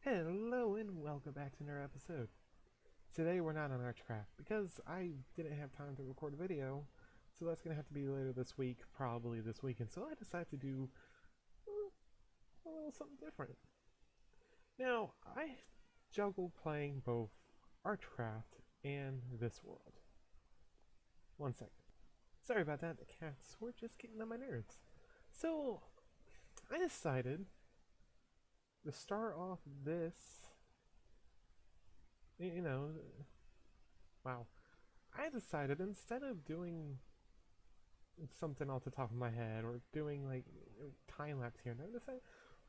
Hello and welcome back to another episode. Today we're not on Archcraft because I didn't have time to record a video, so that's going to have to be later this week, probably this weekend. So I decided to do a little something different. Now, I juggle playing both Archcraft and this world. One second. Sorry about that, the cats were just getting on my nerves. So, I decided to start off this, you know, wow. I decided instead of doing something off the top of my head or doing like time lapse here and there, I decided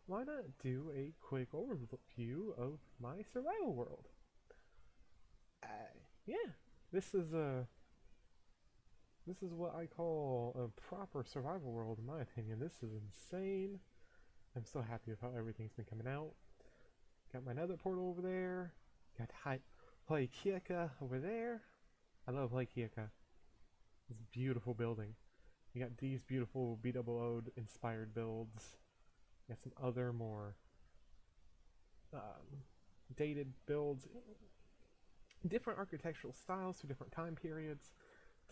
why not do a quick overview of my survival world? Uh, yeah, this is what I call a proper survival world in my opinion. This is insane. I'm so happy with how everything's been coming out. Got my nether portal over there. Got Haikieka over there. I love Haikieka. It's a beautiful building. You got these beautiful BOO inspired builds. You got some other more dated builds. Different architectural styles for different time periods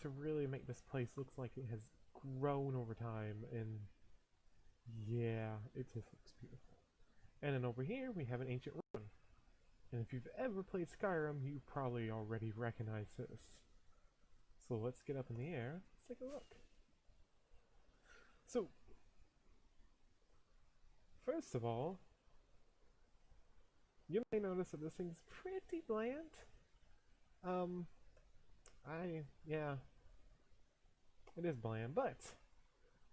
to really make this place look like it has grown over time. And yeah, it just looks beautiful. And then over here we have an ancient ruin. And if you've ever played Skyrim, you probably already recognize this. So let's get up in the air. Let's take a look. So, first of all, you may notice that this thing's pretty bland. Yeah, it is bland, but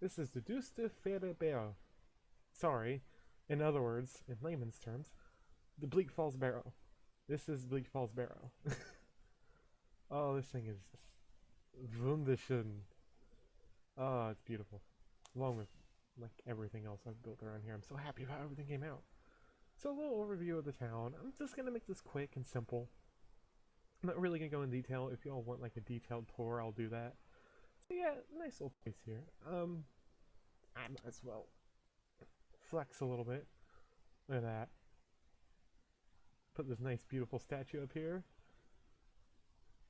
this is the Duste Barrow. Sorry, in other words, in layman's terms, the Bleak Falls Barrow. This is Bleak Falls Barrow. Oh, this thing is just wunderschön. Oh, it's beautiful. Along with like everything else I've built around here. I'm so happy about how everything came out. So a little overview of the town. I'm just gonna make this quick and simple. I'm not really gonna go in detail. If y'all want like a detailed tour, I'll do that. So yeah, nice little place here. I might as well flex a little bit. Look at that. Put this nice beautiful statue up here.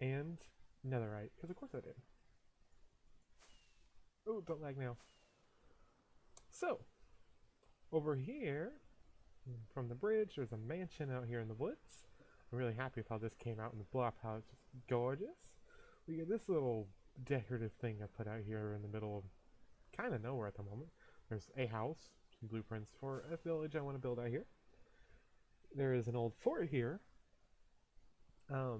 And netherite, because of course I did. Oh, don't lag now. So, over here, from the bridge, there's a mansion out here in the woods. I'm really happy with how this came out in the block, how it's just gorgeous. We get this little decorative thing I put out here in the middle of kind of nowhere at the moment. There's a house, some blueprints for a village I want to build out here. There is an old fort here. Not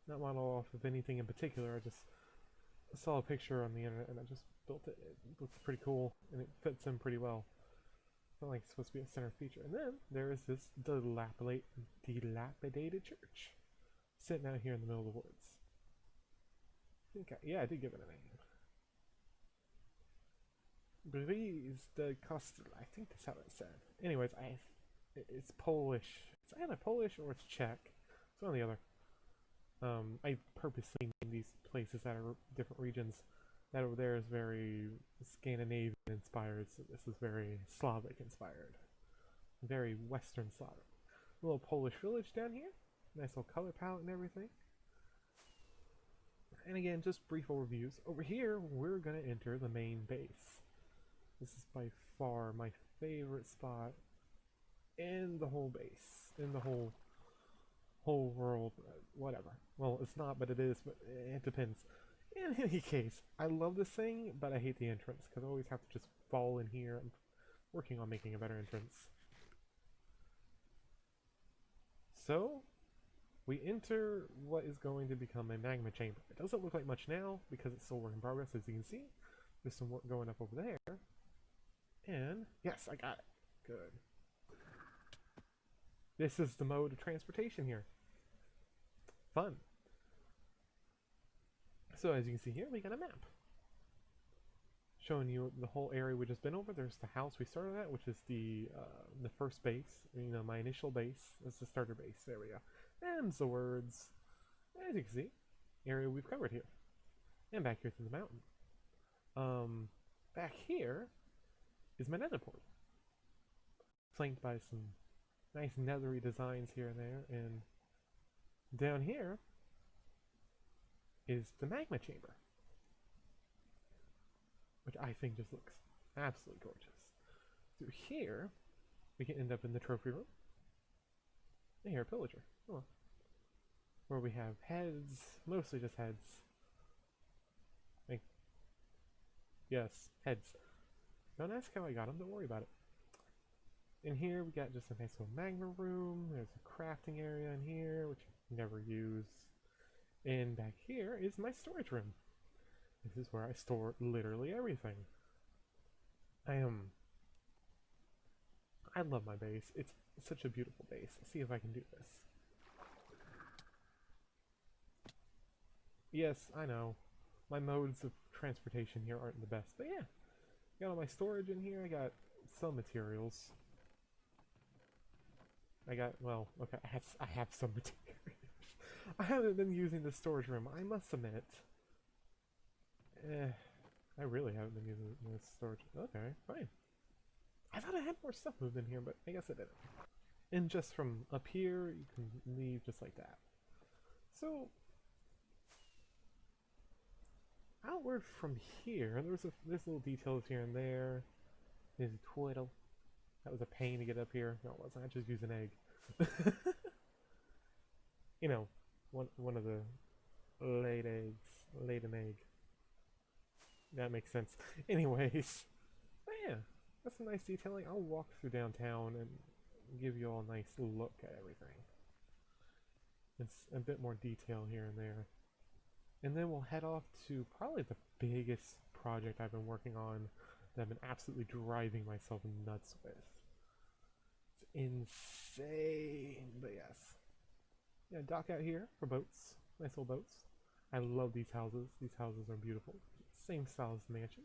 model off of anything in particular, I just saw a picture on the internet and I just built it. It looks pretty cool and it fits in pretty well. It's not like it's supposed to be a center feature. And then there is this dilapidated church sitting out here in the middle of the woods. I did give it a name. Brise de Costel. I think that's how it's said. Anyways, it's Polish. It's either Polish or it's Czech. It's one or the other. I purposely named these places that are different regions. That over there is very Scandinavian inspired, so this is very Slavic inspired. Very Western Slavic. A little Polish village down here. Nice little color palette and everything. And again, just brief overviews. Over here, we're going to enter the main base. This is by far my favorite spot in the whole base. In the whole world, whatever. Well, it's not, but it is, but it depends. In any case, I love this thing, but I hate the entrance, because I always have to just fall in here. I'm working on making a better entrance. So, we enter what is going to become a magma chamber. It doesn't look like much now, because it's still work in progress, as you can see. There's some work going up over there. And, yes, I got it. Good. This is the mode of transportation here. Fun. So as you can see here, we got a map showing you the whole area we just been over. There's the house we started at, which is the first base. You know, my initial base. That's the starter base. There we go. And the words. As you can see, area we've covered here. And back here through the mountain. Back here is my nether portal, flanked by some Nice nethery designs here and there. And down here is the magma chamber, which I think just looks absolutely gorgeous. Through here, we can end up in the trophy room. And here, a pillager. Oh, where we have heads, mostly just heads. Like, yes, heads. Don't ask how I got them, don't worry about it. In here, we got just a nice little magma room. There's a crafting area in here, which I never use. And back here is my storage room. This is where I store literally everything. I love my base. It's such a beautiful base. Let's see if I can do this. Yes, I know. My modes of transportation here aren't the best, but yeah. Got all my storage in here. I got some materials. Well, okay, I have some materials. I haven't been using the storage room, I must admit. I really haven't been using this storage. Okay, fine. I thought I had more stuff moved in here, but I guess I didn't. And just from up here, you can leave just like that. So, outward from here, there's little details here and there. There's a twiddle. That was a pain to get up here. No, it wasn't. I just used an egg. You know, one of the laid an egg. That makes sense. Anyways, but yeah, that's some nice detailing. I'll walk through downtown and give you all a nice look at everything. It's a bit more detail here and there. And then we'll head off to probably the biggest project I've been working on that I've been absolutely driving myself nuts with. It's insane, but yes. Yeah, dock out here for boats. Nice little boats. I love these houses. These houses are beautiful. Same style as the mansion.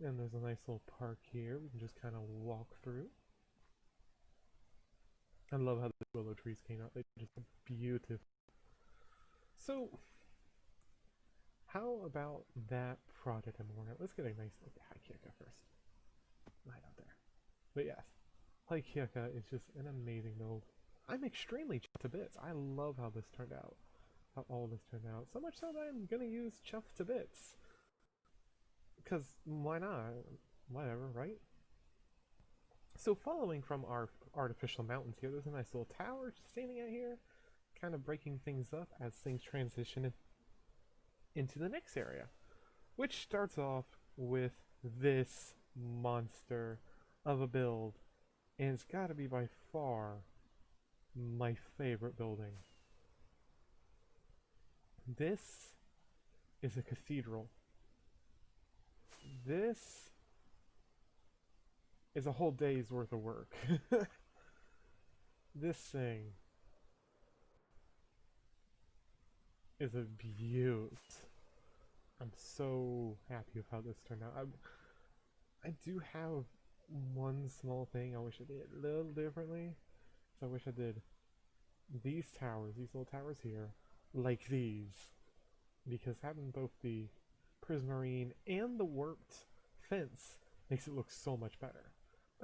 And there's a nice little park here we can just kind of walk through. I love how the willow trees came out. They're just beautiful. So, how about that project I'm working on? Let's get a nice look at Haikeka first. Right out there. But yes, Haikeka is just an amazing build. I'm extremely chuffed to bits. I love how this turned out. How all this turned out. So much so that I'm gonna use chuffed to bits. Because why not? Whatever, right? So following from our artificial mountains here, there's a nice little tower standing out here, kind of breaking things up as things transition into the next area, which starts off with this monster of a build, and it's got to be by far my favorite building. This is a cathedral. This is a whole day's worth of work. This thing is a beaut. I'm so happy with how this turned out. I do have one small thing I wish I did a little differently. So I wish I did these towers, these little towers here, like these. Because having both the prismarine and the warped fence makes it look so much better.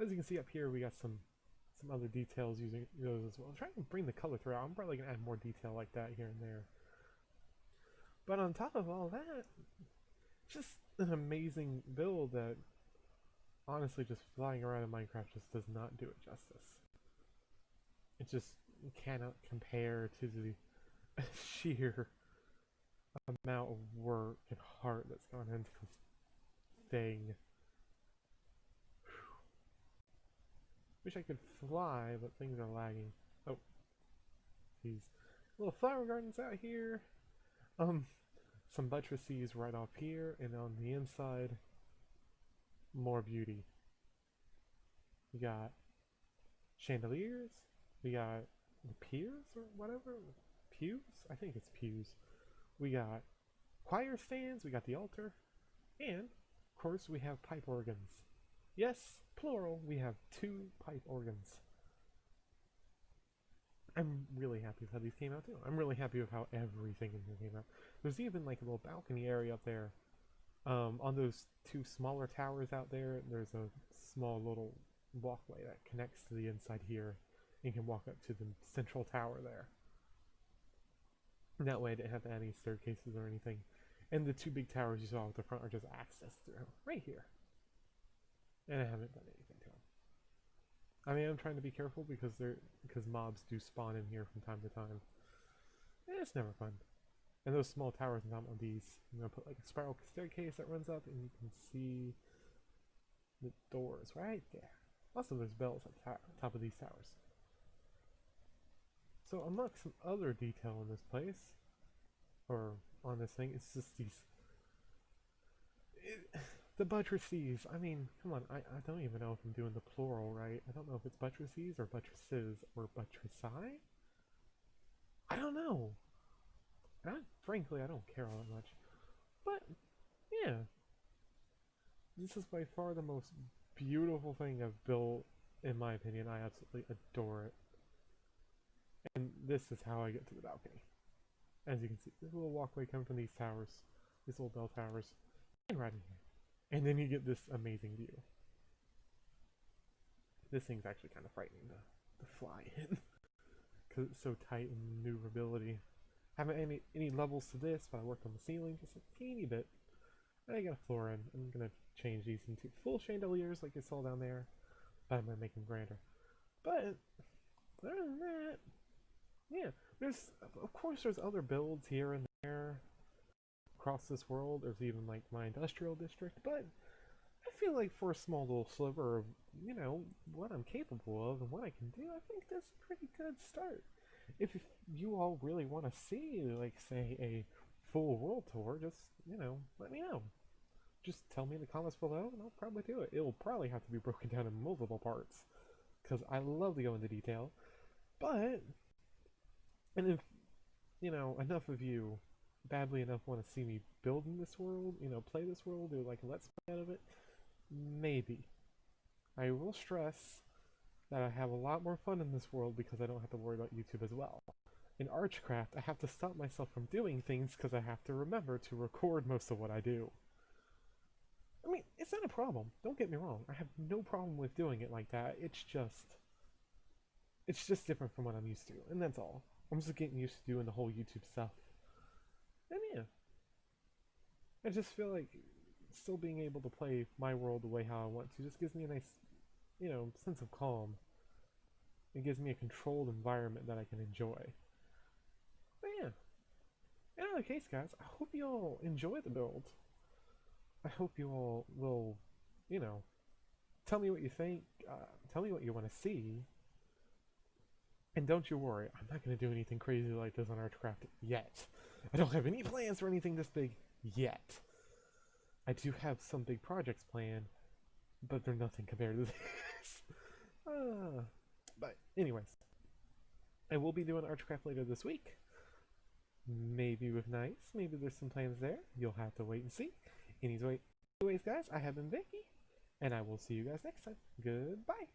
As you can see up here, we got some other details using those as well. I'm trying to bring the color throughout. I'm probably going to add more detail like that here and there. But on top of all that, just an amazing build that honestly just flying around in Minecraft just does not do it justice. It just cannot compare to the sheer amount of work and heart that's gone into this thing. Wish I could fly, but things are lagging. Oh, these little flower gardens out here. Some buttresses right off here, and on the inside, more beauty. We got chandeliers. We got the piers or whatever. Pews? I think it's pews. We got choir stands. We got the altar, and of course we have pipe organs. Yes, plural, we have 2 pipe organs. I'm really happy with how these came out too. I'm really happy with how everything in here came out. There's even like a little balcony area up there. On those 2 smaller towers out there, there's a small little walkway that connects to the inside here and can walk up to the central tower there. And that way I didn't have to add any staircases or anything. And the two big towers you saw at the front are just access through right here. And I haven't done anything to them. I mean, I'm trying to be careful because mobs do spawn in here from time to time. And it's never fun. And those small towers on top of these, I'm gonna put like a spiral staircase that runs up, and you can see the doors right there. Also, there's bells at the top of these towers. So unlock some other detail in this place, or on this thing. It's just the buttresses. I mean, come on. I don't even know if I'm doing the plural right. I don't know if it's buttresses or buttresses or buttressi. I don't know. Frankly, I don't care all that much. But, yeah. This is by far the most beautiful thing I've built, in my opinion. I absolutely adore it. And this is how I get to the balcony. As you can see, this little walkway coming from these towers, these little bell towers, and right in here. And then you get this amazing view. This thing's actually kind of frightening to fly in, because it's so tight and maneuverability. Haven't any levels to this, but I worked on the ceiling just a teeny bit. And I got a floor in. I'm gonna change these into full chandeliers like you saw down there, but I'm gonna make them grander. But other than that, yeah, of course there's other builds here and there across this world. There's even like my industrial district, but I feel like for a small little sliver of, you know, what I'm capable of and what I can do, I think that's a pretty good start. If you all really want to see, like, say, a full world tour, just, you know, let me know. Just tell me in the comments below, and I'll probably do it. It'll probably have to be broken down in multiple parts, because I love to go into detail. But, and if, you know, enough of you badly enough want to see me build in this world, you know, play this world, do like a let's play out of it, maybe. I will stress that I have a lot more fun in this world because I don't have to worry about YouTube as well. In Archcraft, I have to stop myself from doing things because I have to remember to record most of what I do. I mean, it's not a problem. Don't get me wrong. I have no problem with doing it like that. It's just different from what I'm used to, and that's all. I'm just getting used to doing the whole YouTube stuff. And yeah, I just feel like still being able to play my world the way how I want to just gives me a nice, you know, sense of calm. It gives me a controlled environment that I can enjoy. But yeah, in any case, guys, I hope you all enjoy the build. I hope you all will, you know, tell me what you think, tell me what you want to see. And don't you worry, I'm not going to do anything crazy like this on Archcraft yet. I don't have any plans for anything this big yet. I do have some big projects planned, but they're nothing compared to this. But anyways, I will be doing Archcraft later this week. Maybe with Nice, maybe there's some plans there. You'll have to wait and see. Anyways, guys, I have been Vicky, and I will see you guys next time. Goodbye.